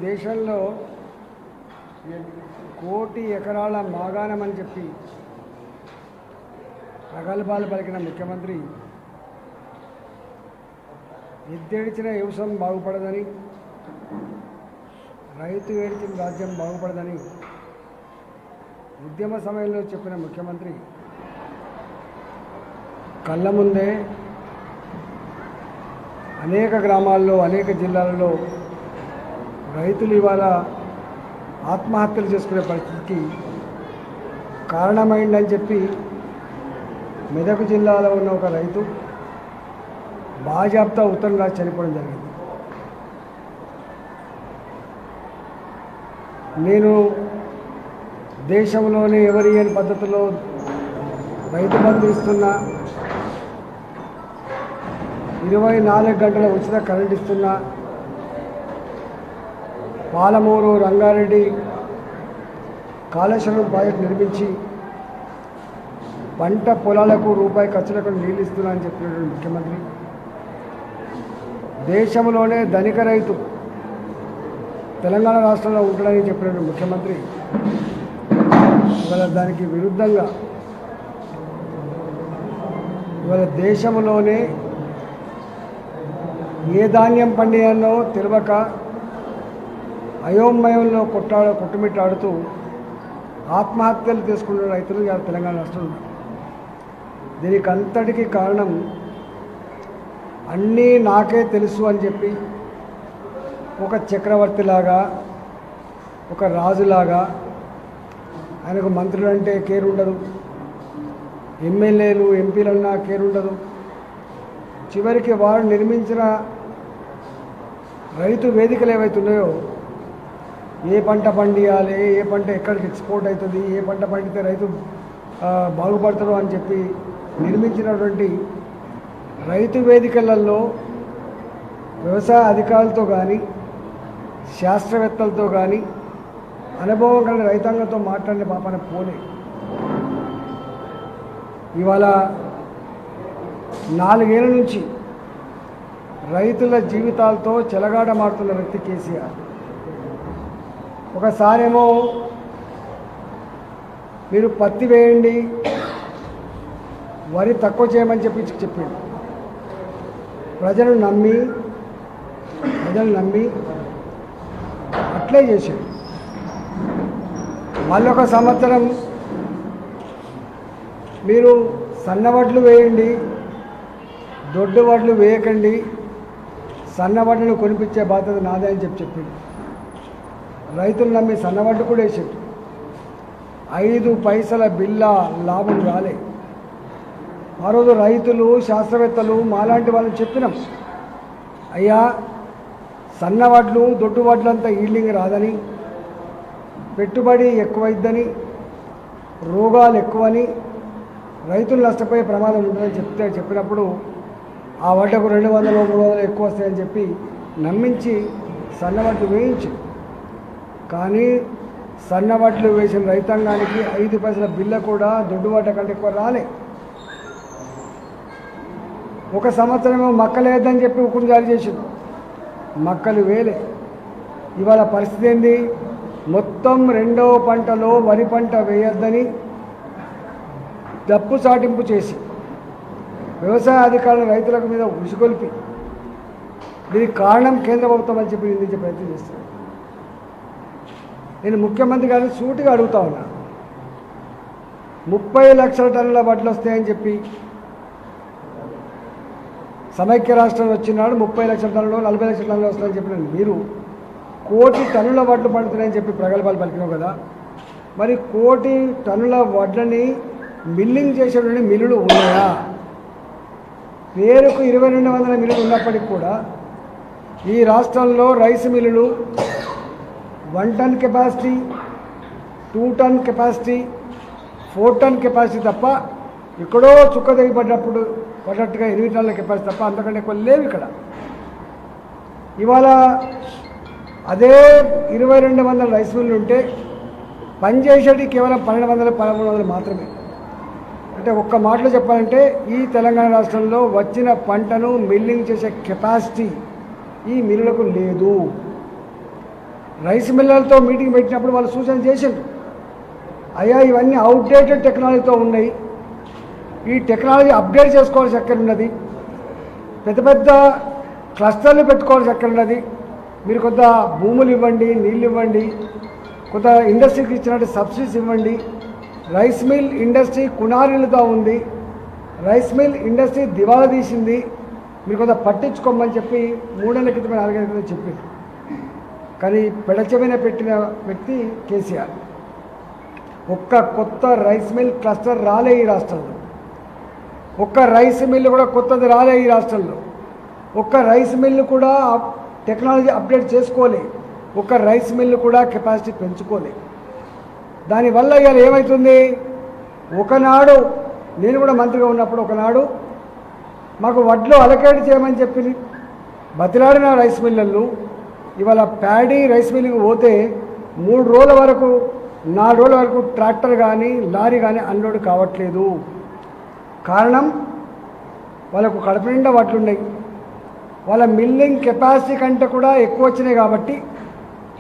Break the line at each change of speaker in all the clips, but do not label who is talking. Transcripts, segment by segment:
దేశంలో 1,00,00,000 ఎకరాల మాగాణమని చెప్పి ప్రగల్భాలు పలికిన ముఖ్యమంత్రి ఎద్దేడిచిన వ్యవసాయం బాగుపడదని, రైతు ఏడిచిన రాజ్యం బాగుపడదని ఉద్యమ సమయంలో చెప్పిన ముఖ్యమంత్రి కళ్ళ ముందే అనేక గ్రామాల్లో, అనేక జిల్లాలలో రైతులు ఇవాళ ఆత్మహత్యలు చేసుకునే పరిస్థితికి కారణమైందని చెప్పి మెదక్ జిల్లాలో ఉన్న ఒక రైతు బాజాప్తా ఉత్తరం రాసి చనిపోవడం జరిగింది. నేను దేశంలోనే ఎవరి లేని పద్ధతిలో రైతు బంధు ఇస్తున్నా, 24 గంటల ఉచిత కరెంట్ ఇస్తున్నా, పాలమూరు రంగారెడ్డి కాళేశ్వరం ప్రాజెక్టు నిర్మించి పంట పొలాలకు రూపాయి ఖర్చులకు నీళ్ళు ఇస్తున్నా అని చెప్పినటువంటి ముఖ్యమంత్రి, దేశంలోనే ధనిక రైతు తెలంగాణ రాష్ట్రంలో ఉంటాడని చెప్పినటువంటి ముఖ్యమంత్రి ఇవాళ దానికి విరుద్ధంగా ఇవాళ దేశంలోనే ఏ ధాన్యం పండియాలో తెలియక అయోమయంలో కొట్టుమిట్టాడుతూ ఆత్మహత్యలు చేసుకున్న రైతులు ఇవాళ తెలంగాణ రాష్ట్రంలో. దీనికి అంతటికీ కారణం అన్నీ నాకే తెలుసు అని చెప్పి ఒక చక్రవర్తిలాగా, ఒక రాజులాగా, ఆయనకు మంత్రులు అంటే కేర్ ఉండదు, ఎమ్మెల్యేలు ఎంపీలన్నా కేర్ ఉండదు. చివరికి వారు నిర్మించిన రైతు వేదికలు ఏవైతున్నాయో, ఏ పంట పండియాలి, ఏ పంట ఎక్కడికి ఎక్స్పోర్ట్ అవుతుంది, ఏ పంట పండితే రైతు బాగుపడతారు అని చెప్పి నిర్మించినటువంటి రైతు వేదికలలో వ్యవసాయ అధికారులతో కానీ, శాస్త్రవేత్తలతో కానీ, అనుభవం కలిగిన రైతాంగంతో మాట్లాడిన పాపన పోలే. ఇవాళ 4 ఏళ్ళ నుంచి రైతుల జీవితాలతో చెలగాటమాడుతున్న వ్యక్తి కేసీఆర్. ఒకసారేమో మీరు పత్తి వేయండి, వరి తక్కువ చేయమని చెప్పిండు. ప్రజలు నమ్మి అట్లే చేశాడు. మళ్ళీ ఒక సంవత్సరం మీరు సన్నవడ్లు వేయండి, దొడ్డు వడ్లు వేయకండి, సన్నవడ్లను కొనిపించే బాధ్యత నాదే అని చెప్పిండు. రైతులు నమ్మి సన్నవడ్లు కూడా వేసాడు. 5 పైసల బిల్ల లాభం రాలే. ఆ రోజు రైతులు, శాస్త్రవేత్తలు మాలాంటి వాళ్ళని చెప్పినాం, అయ్యా సన్నవడ్లు, దొడ్డు వడ్లంతా ఈల్డింగ్ రాదని, పెట్టుబడి ఎక్కువైద్దని, రోగాలు ఎక్కువని, రైతులు నష్టపోయే ప్రమాదం ఉంటుందని చెప్పినప్పుడు ఆ వడ్లకు 200, 300 ఎక్కువ వస్తాయని చెప్పి నమ్మించి సన్నవడ్లు వేయించి, కానీ సన్నవడ్లు వేసిన రైతాంగానికి 5 పైసల బిల్ల కూడా దొడ్డు వడ్ల కంటే ఎక్కువ రాలే. ఒక సంవత్సరమేమో మక్కలు వేద్దని చెప్పి హుకుం జారీ చేసింది, మక్కలు వేలే. ఇవాళ పరిస్థితి ఏంది? మొత్తం 2వ పంటలో వరి పంట వేయొద్దని డప్పు చాటింపు చేసి వ్యవసాయ అధికారులు రైతులకు మీద ఉసుగొల్పి దీనికి కారణం కేంద్ర ప్రభుత్వం అని చెప్పి నిందించే ప్రయత్నం చేస్తారు. నేను ముఖ్యమంత్రి గారిని సూటిగా అడుగుతా ఉన్నా, 30 లక్షల టన్నుల వడ్లు వస్తాయని చెప్పి సమైక్య రాష్ట్రం వచ్చినాడు 30 లక్షల టన్నులు, 40 లక్షల టన్నులు వస్తాయని చెప్పిన మీరు 1 కోటి టన్నుల వడ్లు పండుతున్నాయని చెప్పి ప్రగల్భాలు పలికినావు కదా. మరి 1 కోటి టన్నుల వడ్లని మిల్లింగ్ చేసేటువంటి మిల్లులు ఉన్నాయా? పేరుకు 2200 మిల్లులు ఉన్నప్పటికీ కూడా ఈ రాష్ట్రంలో రైస్ మిల్లులు 1 ton capacity, 2 ton capacity, 4 ton capacity తప్ప ఎక్కడో చుక్క తెగి పడ్డట్టుగా 8 టన్నుల కెపాసిటీ తప్ప అంతకంటే ఎక్కువ లేవు ఇక్కడ. ఇవాళ అదే 2200 రైస్ మిల్లులు ఉంటే పనిచేసేటి కేవలం 1200, 1300 మాత్రమే. అంటే ఒక్క మాటలో చెప్పాలంటే ఈ తెలంగాణ రాష్ట్రంలో వచ్చిన పంటను మిల్లింగ్ చేసే కెపాసిటీ ఈ మిల్లులకు లేదు. రైస్ మిల్లర్లతో మీటింగ్ పెట్టినప్పుడు వాళ్ళు సూచన చేసిండ్రు, అయ్యా ఇవన్నీ అవుట్డేటెడ్ టెక్నాలజీతో ఉన్నాయి, ఈ టెక్నాలజీ అప్డేట్ చేసుకోవాల్సి ఎక్కడ ఉన్నది, పెద్ద పెద్ద క్లస్టర్లు పెట్టుకోవాల్సి ఎక్కడ ఉన్నది, మీరు కొంత భూములు ఇవ్వండి, నీళ్ళు ఇవ్వండి, కొంత ఇండస్ట్రీకి ఇచ్చినట్టు సబ్సిడీస్ ఇవ్వండి. రైస్ మిల్ ఇండస్ట్రీ కునారిల్లుగా ఉంది, రైస్ మిల్ ఇండస్ట్రీ దివాలా తీసింది, మీరు కొంత పట్టించుకోమని చెప్పి 3 నెలల క్రితమే 4 నెలల క్రితం చెప్పింది. కానీ పెడచెవిన పెట్టిన వ్యక్తి కేసీఆర్. ఒక్క కొత్త రైస్ మిల్ క్లస్టర్ రాలే ఈ రాష్ట్రంలో, ఒక్క రైస్ మిల్లు కూడా కొత్తది రాలే ఈ రాష్ట్రంలో, ఒక్క రైస్ మిల్లు కూడా టెక్నాలజీ అప్డేట్ చేసుకోలే, ఒక్క రైస్ మిల్లు కూడా కెపాసిటీ పెంచుకోలే. దానివల్ల ఇవాళ ఏమవుతుంది, ఒకనాడు నేను కూడా మంత్రిగా ఉన్నప్పుడు ఒకనాడు మాకు వడ్లు అలకేట్ చేయమని చెప్పి బతిలాడిన రైస్ మిల్లర్లు ఇవాళ ప్యాడీ రైస్ మిల్లుకి పోతే 3 రోజుల వరకు 4 రోజుల వరకు ట్రాక్టర్ కానీ లారీ కానీ అన్లోడ్ కావట్లేదు. కారణం వాళ్ళకు కడుపు నిండా వడ్లున్నాయి, వాళ్ళ మిల్లింగ్ కెపాసిటీ కంటే కూడా ఎక్కువ వచ్చినాయి కాబట్టి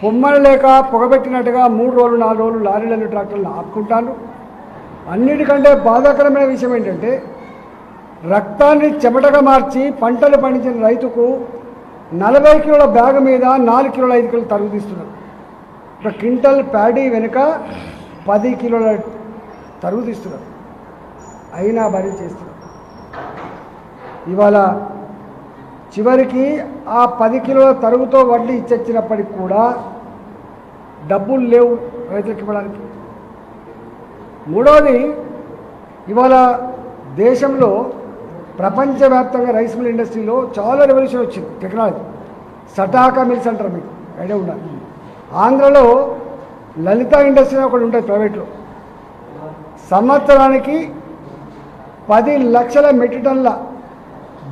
పొమ్మలు లేక పొగబెట్టినట్టుగా 3 రోజులు 4 రోజులు లారీలను ట్రాక్టర్లను ఆపుకుంటాను. అన్నిటికంటే బాధాకరమైన విషయం ఏంటంటే రక్తాన్ని చెమటగా మార్చి పంటలు పండించిన రైతుకు 40 కిలోల బ్యాగ్ మీద 4 కిలోల 5 కిలోలు తరుగు తీస్తున్నారు. ఒక క్వింటల్ ప్యాడీ వెనుక 10 కిలోల తరుగు తీస్తున్నారు, అయినా భరీ చేస్తున్నారు. ఇవాళ చివరికి ఆ 10 కిలోల తరుగుతో వడ్డీ ఇచ్చొచ్చినప్పటికి కూడా డబ్బులు లేవు రైతులకు ఇవ్వడానికి. మూడవది, ఇవాళ దేశంలో ప్రపంచవ్యాప్తంగా రైస్ మిల్ ఇండస్ట్రీలో చాలా రెవల్యూషన్ వచ్చింది టెక్నాలజీ. సటాకా మిల్స్ అంటారు, మీకు ఐడియా ఉండాలి. ఆంధ్రలో లలిత ఇండస్ట్రీ ఒకటి ఉంటుంది ప్రైవేట్లో, సంవత్సరానికి 10 లక్షల మెట్రిక్ టన్నుల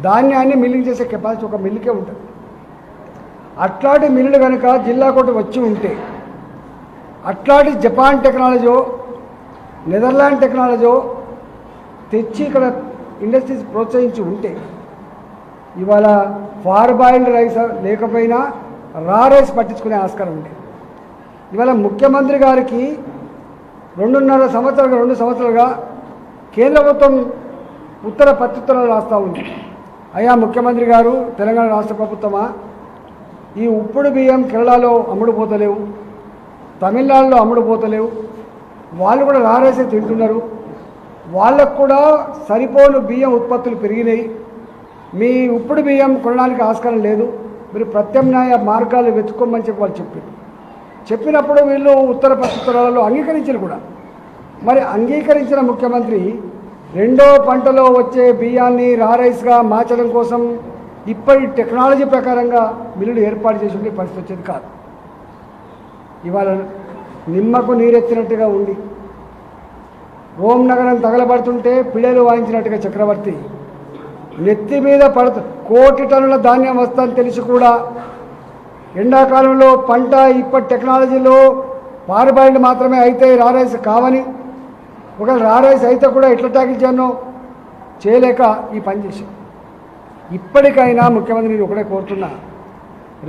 ధాన్యాన్ని మిల్లింగ్ చేసే కెపాసిటీ ఒక మిల్లుకే ఉంటుంది. అట్లాంటి మిల్లులు కనుక జిల్లా కోట వచ్చి ఉంటే, అట్లాంటి జపాన్ టెక్నాలజీ నెదర్లాండ్ టెక్నాలజీ తెచ్చి ఇక్కడ ఇండస్ట్రీస్ ప్రోత్సహించి ఉంటే ఇవాళ ఫార్ బాయిల్డ్ రైస్ లేకపోయినా రా రైస్ పట్టించుకునే ఆస్కారం ఉంది. ఇవాళ ముఖ్యమంత్రి గారికి 2 సంవత్సరాలుగా కేంద్ర ప్రభుత్వం ఉత్తర ప్రత్యుత్తరాలు రాస్తూ ఉంది. అయ్యా ముఖ్యమంత్రి గారు, తెలంగాణ రాష్ట్ర ప్రభుత్వమా, ఈ ఉప్పుడు బియ్యం కేరళలో అమ్ముడుపోతలేవు, తమిళనాడులో అమ్ముడుపోతలేవు, వాళ్ళు కూడా రా రైసే తింటున్నారు, వాళ్ళకు కూడా సరిపోను బియ్యం ఉత్పత్తులు పెరిగినాయి, మీ ఉప్పుడు బియ్యం కొనడానికి ఆస్కారం లేదు, మీరు ప్రత్యామ్నాయ మార్గాలు వెతుక్కోమని చెప్పి వాళ్ళు చెప్పినప్పుడు వీళ్ళు ఉత్తర ప్రత్యుత్తరాలలో అంగీకరించారు కూడా. మరి అంగీకరించిన ముఖ్యమంత్రి రెండో పంటలో వచ్చే బియ్యాన్ని రా రైస్గా మార్చడం కోసం ఇప్పటి టెక్నాలజీ ప్రకారంగా మిల్లులు ఏర్పాటు చేసి ఉండే పరిస్థితి వచ్చేది కాదు. ఇవాళ నిమ్మకు నీరెత్తినట్టుగా ఉండి రోమ్ నగరం తగలబడుతుంటే పిల్లలు వాయించినట్టుగా చక్రవర్తి నెత్తి మీద పడుతు 1 కోటి టన్నుల ధాన్యం వస్తుందని తెలిసి కూడా ఎండాకాలంలో పంట ఇప్పటి టెక్నాలజీలో పారుబాయిలు మాత్రమే అయితే రా రైస్ కావని, ఒకవేళ రా రైస్ అయితే కూడా ఎట్లా ట్యాకిల్ చేయనో చేయలేక ఈ పని చేశాం. ఇప్పటికైనా ముఖ్యమంత్రి నేను ఒకటే కోరుతున్నా,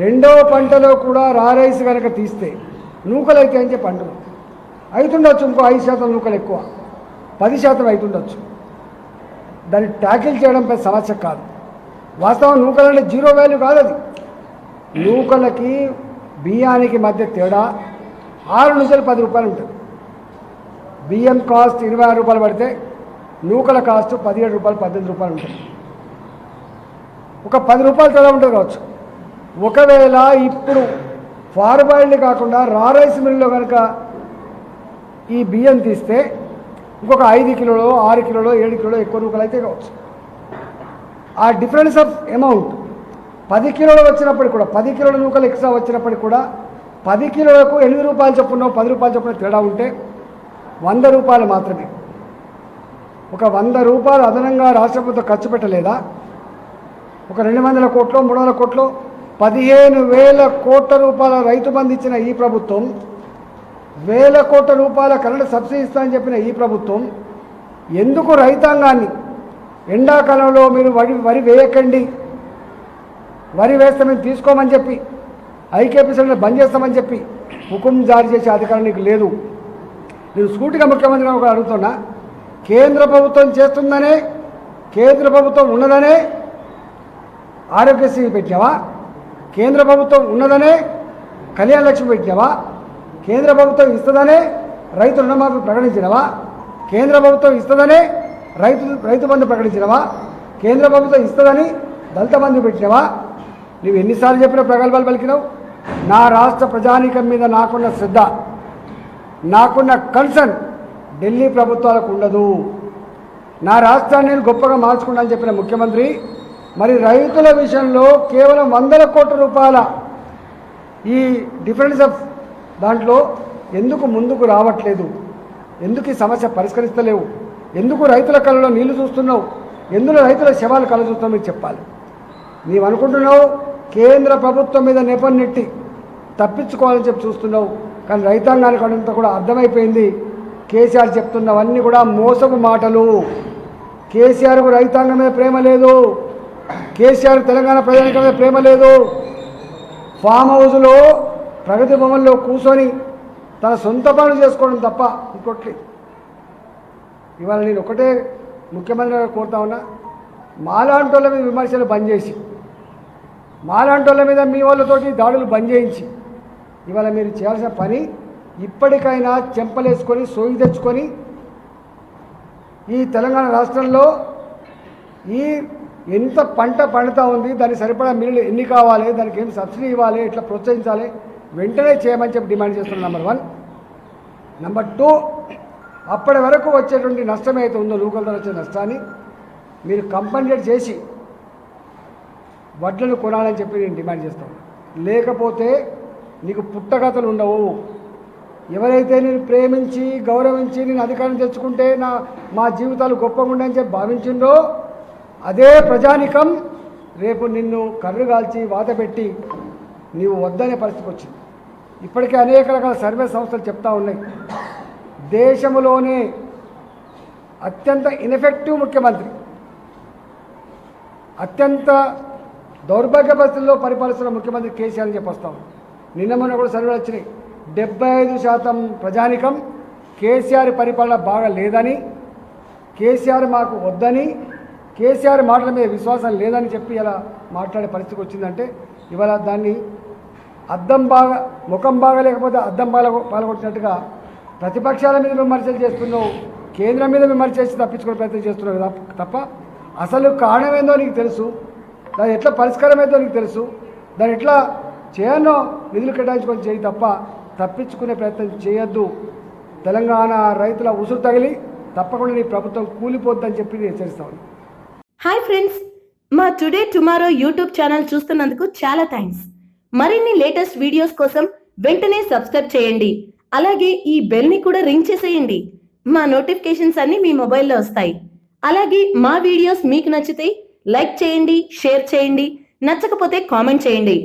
రెండో పంటలో కూడా రా రైస్ కనుక తీస్తే నూకలు అయితే అని చెప్పి అంటున్నాం. అవుతుండొచ్చు, ఇంకో 5% నూకలు ఎక్కువ, 10% అవుతుండొచ్చు. దాన్ని ట్యాకిల్ చేయడం పెద్ద సమస్య కాదు. వాస్తవం నూకలంటే 0 వాల్యూ కాదు అది. నూకలకి బియ్యానికి మధ్య తేడా 6 నుంచి 10 రూపాయలు ఉంటుంది. బియ్యం కాస్ట్ 26 రూపాయలు పడితే నూకల కాస్ట్ 17 రూపాయలు 18 రూపాయలు ఉంటుంది. ఒక 10 రూపాయలు తేడా ఉంటుంది కావచ్చు. ఒకవేళ ఇప్పుడు ఫార్బాయిల్డ్ కాకుండా రా రైస్ మిల్లులో కనుక ఈ బియ్యం తీస్తే ఇంకొక 5 కిలోలో 6 కిలోలో 7 కిలోలో ఎక్కువ నూకలు అయితే కావచ్చు. ఆ డిఫరెన్స్ ఆఫ్ అమౌంట్ 10 కిలోలు వచ్చినప్పటికి కూడా, 10 కిలోల నూకలు ఎక్స్ట్రా వచ్చినప్పటికి కూడా 10 కిలోలకు 8 రూపాయలు చొప్పున 10 రూపాయలు చొప్పున తేడా ఉంటే 100 రూపాయలు మాత్రమే. ఒక 100 రూపాయలు అదనంగా రాష్ట్ర ప్రభుత్వం ఖర్చు పెట్టలేదా? ఒక 200 కోట్లు 300 కోట్లు 15,000 కోట్ల రూపాయల రైతు బంధు ఇచ్చిన ఈ ప్రభుత్వం, 1,000 కోట్ల రూపాయల కరెంటు సబ్సిడీ ఇస్తానని చెప్పిన ఈ ప్రభుత్వం ఎందుకు రైతాంగాన్ని ఎండాకాలంలో మీరు వరి వేయకండి, వరి వేస్తే మేము తీసుకోమని చెప్పి ఐకేపీసీలను బంద్ చేస్తామని చెప్పి హుకుం జారీ చేసే అధికారం నీకు లేదు. నేను సూటిగా ముఖ్యమంత్రిగా కూడా అడుగుతున్నా, కేంద్ర ప్రభుత్వం చేస్తుందనే, కేంద్ర ప్రభుత్వం ఉన్నదనే ఆరోగ్యశ్రీ పెట్టావా? కేంద్ర ప్రభుత్వం ఉన్నదనే కళ్యాణ లక్ష్మి పెట్టావా? కేంద్ర ప్రభుత్వం ఇస్తుందనే రైతు రుణమాఫీ ప్రకటించినవా? కేంద్ర ప్రభుత్వం ఇస్తుందనే రైతు బంధు ప్రకటించినవా? కేంద్ర ప్రభుత్వం ఇస్తుందని దళిత బంధు పెట్టినవా? నువ్వు ఎన్నిసార్లు చెప్పిన ప్రగల్భాలు పలికినావు? నా రాష్ట్ర ప్రజానీకం మీద నాకున్న శ్రద్ధ, నాకున్న కన్సర్న్ ఢిల్లీ ప్రభుత్వాలకు ఉండదు. నా రాష్ట్రాన్ని నేను గొప్పగా మార్చుకున్నా అని చెప్పిన ముఖ్యమంత్రి మరి రైతుల విషయంలో కేవలం 100 కోట్ల రూపాయల ఈ డిఫరెన్స్ ఆఫ్ దాంట్లో ఎందుకు ముందుకు రావట్లేదు? ఎందుకు ఈ సమస్య పరిష్కరిస్తలేవు? ఎందుకు రైతుల కళ్ళలో నీళ్లు చూస్తున్నావు? ఎందులో రైతుల శవాలు కళ్ళ చూస్తున్నావు? మీకు చెప్పాలి. నీవు అనుకుంటున్నావు కేంద్ర ప్రభుత్వం మీద నెపం నెట్టి తప్పించుకోవాలని చెప్పి చూస్తున్నావు. కానీ రైతాంగానికి అంతా కూడా అర్థమైపోయింది, కేసీఆర్ చెప్తున్నవన్నీ కూడా మోసపు మాటలు. కేసీఆర్కు రైతాంగం మీద ప్రేమ లేదు, కేసీఆర్ తెలంగాణ ప్రజానికం మీద ప్రేమ లేదు. ఫామ్ హౌస్లో ప్రగతి భవన్లో కూర్చొని తన సొంత పనులు చేసుకోవడం తప్ప ఇంకొట్లేదు. ఇవాళ నేను ఒకటే ముఖ్యమంత్రిగా కోరుతా ఉన్నా, మాలాంటి వాళ్ళ మీద విమర్శలు బంద్ చేసి, మాలాంటి వాళ్ళ మీద మీ వాళ్ళతోటి దాడులు బంద్ చేయించి, ఇవాళ మీరు చేయాల్సిన పని ఇప్పటికైనా చెంపలేసుకొని సోయి తెచ్చుకొని ఈ తెలంగాణ రాష్ట్రంలో ఈ ఎంత పంట పండుతూ ఉంది, దానికి సరిపడా మిల్లులు ఎన్ని కావాలి, దానికి ఏం సబ్సిడీ ఇవ్వాలి, ఇట్లా ప్రోత్సహించాలి, వెంటనే చేయమని చెప్పి డిమాండ్ చేస్తున్నాం. నెంబర్ 1. నెంబర్ 2, అప్పటి వరకు వచ్చేటువంటి నష్టం అయితే ఉందో లోకల్ ధర వచ్చే నష్టాన్ని మీరు కంపన్సేట్ చేసి వడ్లను కొనాలని చెప్పి నేను డిమాండ్ చేస్తాను. లేకపోతే నీకు పుట్టగతలు ఉండవు. ఎవరైతే నేను ప్రేమించి గౌరవించి నేను అధికారం తెచ్చుకుంటే మా జీవితాలు గొప్పగా ఉండని చెప్పి భావించిందో అదే ప్రజానికం రేపు నిన్ను కర్రు కాల్చి వాత పెట్టి నీవు వద్దనే పరిస్థితికి వచ్చింది. ఇప్పటికే అనేక రకాల సర్వే సంస్థలు చెప్తా ఉన్నాయి, దేశంలోనే అత్యంత ఇన్ఎఫెక్టివ్ ముఖ్యమంత్రి, అత్యంత దౌర్భాగ్య పరిస్థితుల్లో పరిపాలిస్తున్న ముఖ్యమంత్రి కేసీఆర్ అని చెప్పి వస్తాం. నిన్న మొన్న కూడా సర్వేలు వచ్చినాయి, 75% ప్రజానికం కేసీఆర్ పరిపాలన బాగా లేదని, కేసీఆర్ మాకు వద్దని, కేసీఆర్ మాటల మీద విశ్వాసం లేదని చెప్పి ఇలా మాట్లాడే పరిస్థితికి వచ్చిందంటే ఇవాళ దాన్ని ముఖం బాగా లేకపోతే అద్దం పాల్గొట్టినట్టుగా ప్రతిపక్షాల మీద విమర్శలు చేస్తున్నావు, కేంద్రం మీద విమర్శ చేసి తప్పించుకునే ప్రయత్నం చేస్తున్నావు తప్ప అసలు కారణం ఏందో నీకు తెలుసు, దాని ఎట్లా పరిష్కారం ఏందో నీకు తెలుసు, దాన్ని ఎట్లా చేయనో నిధులు కేటాయించుకొని చేయి తప్ప తప్పించుకునే ప్రయత్నం చేయొద్దు. తెలంగాణ రైతుల ఉసురు తగిలి తప్పకుండా నీ ప్రభుత్వం కూలిపోద్దని చెప్పి నేను హెచ్చరిస్తాను.
హాయ్ ఫ్రెండ్స్, మా టుడే టుమారో యూట్యూబ్ ఛానల్ చూస్తున్నందుకు చాలా థ్యాంక్స్. మరిన్ని లేటెస్ట్ వీడియోస్ కోసం వెంటనే సబ్స్క్రైబ్ చేయండి. అలాగే ఈ బెల్ ని కూడా రింగ్ చేసేయండి. మా నోటిఫికేషన్స్ అన్ని మీ మొబైల్లో వస్తాయి. అలాగే మా వీడియోస్ మీకు నచ్చితే లైక్ చేయండి, షేర్ చేయండి, నచ్చకపోతే కామెంట్ చేయండి.